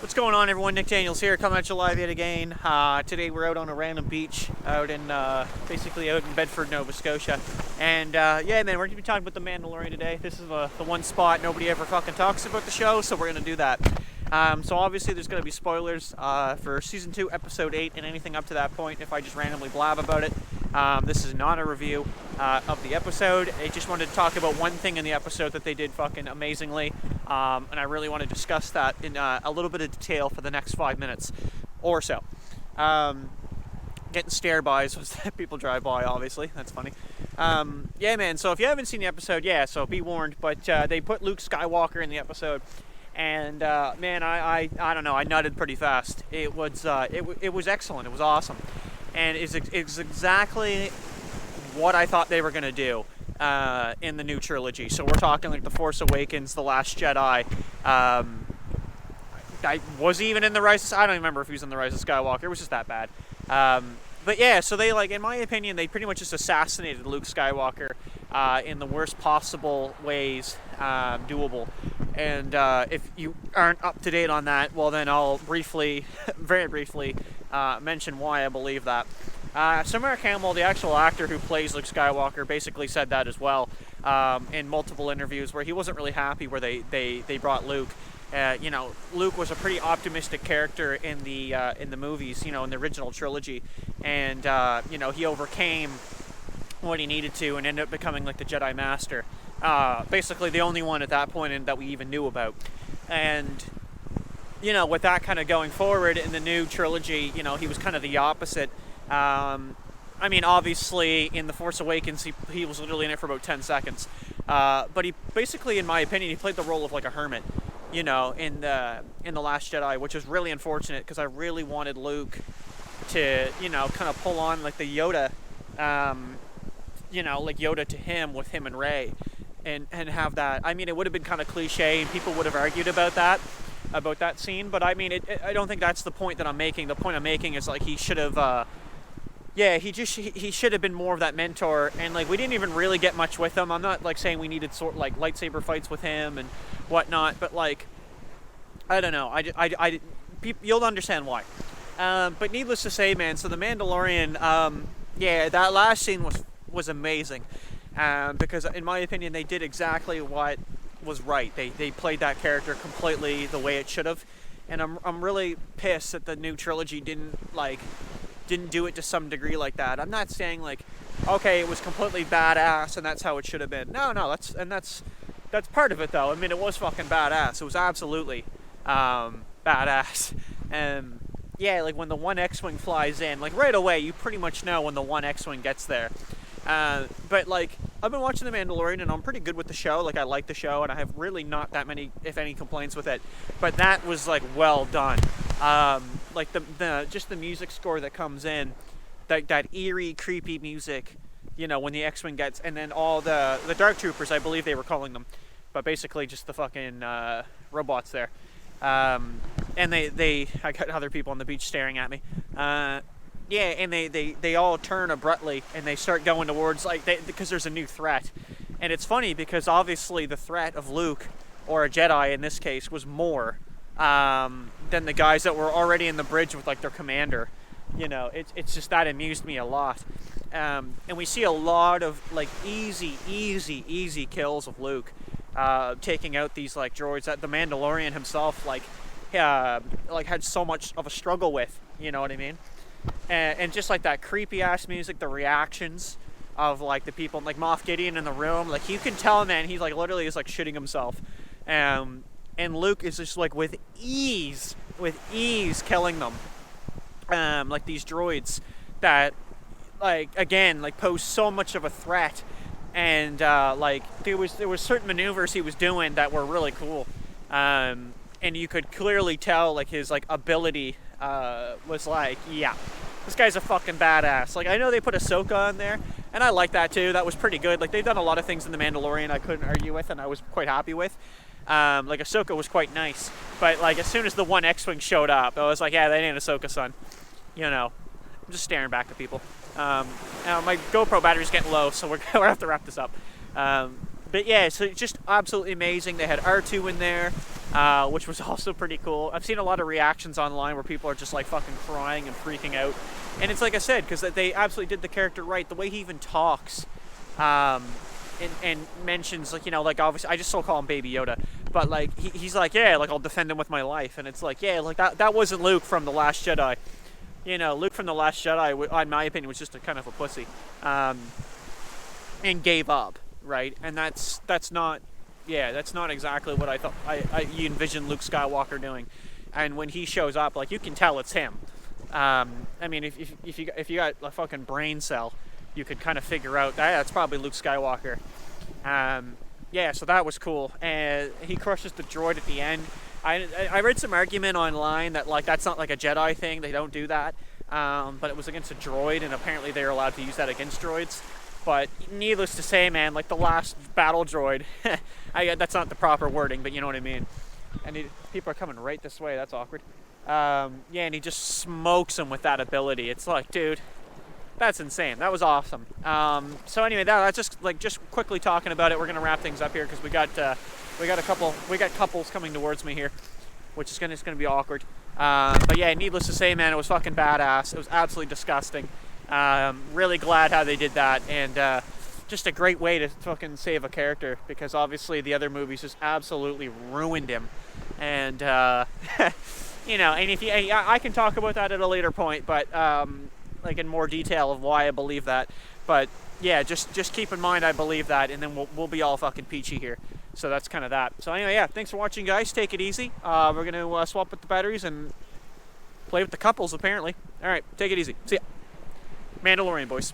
What's going on, everyone? Nick Daniels here, coming at you live yet again. Today we're out on a random beach out in, basically out in Bedford, Nova Scotia. And, yeah, man, we're going to be talking about The Mandalorian today. This is the one spot nobody ever fucking talks about the show, so we're going to do that. So obviously there's going to be spoilers for Season 2, Episode 8, and anything up to that point if I just randomly blab about it. This is not a review of the episode. I just wanted to talk about one thing in the episode that they did fucking amazingly, and I really want to discuss that in a little bit of detail for the next 5 minutes or so. Getting stare bys as people drive by, obviously. That's funny. Yeah, man, so if you haven't seen the episode, yeah, so be warned, but they put Luke Skywalker in the episode. And man, I don't know. I nutted pretty fast. It was excellent. It was awesome, and it's exactly what I thought they were gonna do in the new trilogy. So we're talking like The Force Awakens, The Last Jedi. Was he even in the Rise? I don't even remember if he was in the Rise of Skywalker. It was just that bad. But yeah, so they, like, in my opinion, they pretty much just assassinated Luke Skywalker in the worst possible ways doable. And if you aren't up to date on that, well, then I'll briefly, very briefly, mention why I believe that. Samara Campbell, the actual actor who plays Luke Skywalker, basically said that as well in multiple interviews, where he wasn't really happy where they brought Luke. You know, Luke was a pretty optimistic character in the movies, you know, in the original trilogy, and you know, he overcame what he needed to and ended up becoming like the Jedi Master. Basically the only one at that point that we even knew about. And, you know, with that kind of going forward in the new trilogy, you know, he was kind of the opposite. I mean, obviously in The Force Awakens, he was literally in it for about 10 seconds. But he basically, in my opinion, he played the role of like a hermit, you know, in The Last Jedi, which was really unfortunate because I really wanted Luke to, you know, kind of pull on like the Yoda, you know, like Yoda to him with him and Rey. And have that. I mean, it would have been kind of cliche, and people would have argued about that scene. But I mean, I don't think that's the point that I'm making. The point I'm making is like he should have, yeah, he should have been more of that mentor. And like we didn't even really get much with him. I'm not like saying we needed sort like lightsaber fights with him and whatnot, but like I don't know. You'll understand why. But needless to say, man. So The Mandalorian, yeah, that last scene was amazing. Because in my opinion they did exactly what was right. They played that character completely the way it should have, and I'm really pissed that the new trilogy didn't do it to some degree like that. I'm not saying like, okay, it was completely badass and that's how it should have been. No, that's part of it though. I mean, it was fucking badass. It was absolutely badass. And yeah, like when the one X-wing flies in, like right away you pretty much know when the one X-wing gets there. But like I've been watching The Mandalorian and I'm pretty good with the show. Like I like the show and I have really not that many, if any, complaints with it. But that was like well done. Like the just the music score that comes in, that eerie, creepy music, you know, when the X-wing gets, and then all the Dark Troopers, I believe they were calling them, but basically just the fucking robots there. And I got other people on the beach staring at me. Yeah, and they all turn abruptly and they start going towards, like, because there's a new threat. And it's funny because obviously the threat of Luke, or a Jedi in this case, was more than the guys that were already in the bridge with like their commander. You know, it's just that amused me a lot. And we see a lot of like easy kills of Luke, taking out these like droids that the Mandalorian himself like had so much of a struggle with. You know what I mean? And just like that creepy ass music, the reactions of like the people, like Moff Gideon in the room, like you can tell, man, he's like literally is like shitting himself. And Luke is just like with ease killing them. Like these droids that like again like pose so much of a threat. And like there was certain maneuvers he was doing that were really cool. And you could clearly tell like his like ability was like, yeah, this guy's a fucking badass. Like, I know they put Ahsoka on there, and I like that too. That was pretty good. Like, they've done a lot of things in The Mandalorian I couldn't argue with, and I was quite happy with. Like, Ahsoka was quite nice. But, like, as soon as the one X-Wing showed up, I was like, yeah, that ain't Ahsoka, son. You know, I'm just staring back at people. Now, my GoPro battery's getting low, so we're going to have to wrap this up. But, yeah, so just absolutely amazing. They had R2 in there. which was also pretty cool. I've seen a lot of reactions online where people are just like fucking crying and freaking out, and it's like I said, because they absolutely did the character right. The way he even talks, and mentions, like, you know, like, obviously I just still call him Baby Yoda, but like he's like, yeah, like, I'll defend him with my life, and it's like, yeah, like that wasn't Luke from The Last Jedi. You know, Luke from The Last Jedi, in my opinion, was just a kind of a pussy, and gave up, right? And that's not, yeah, that's not exactly what I thought you envisioned Luke Skywalker doing. And when he shows up, like, you can tell it's him. I mean, if you got a fucking brain cell, you could kind of figure out that's probably Luke Skywalker. Yeah, so that was cool. And he crushes the droid at the end. I read some argument online that, like, that's not like a Jedi thing. They don't do that. But it was against a droid, and apparently they're allowed to use that against droids. But needless to say, man, like, the last battle droid, that's not the proper wording, but you know what I mean. And people are coming right this way. That's awkward. Yeah, and he just smokes him with that ability. It's like, dude, that's insane. That was awesome. So anyway, that's just quickly talking about it. We're gonna wrap things up here because we got couples coming towards me here, which is gonna be awkward. But yeah, needless to say, man, it was fucking badass. It was absolutely disgusting. Really glad how they did that, and just a great way to fucking save a character, because obviously the other movies just absolutely ruined him. And you know, and I can talk about that at a later point, but like in more detail of why I believe that. But yeah, just keep in mind I believe that, and then we'll be all fucking peachy here. So that's kind of that. So anyway, yeah, thanks for watching, guys. Take it easy. We're gonna swap with the batteries and play with the couples, apparently. All right, take it easy. See ya. Mandalorian, boys.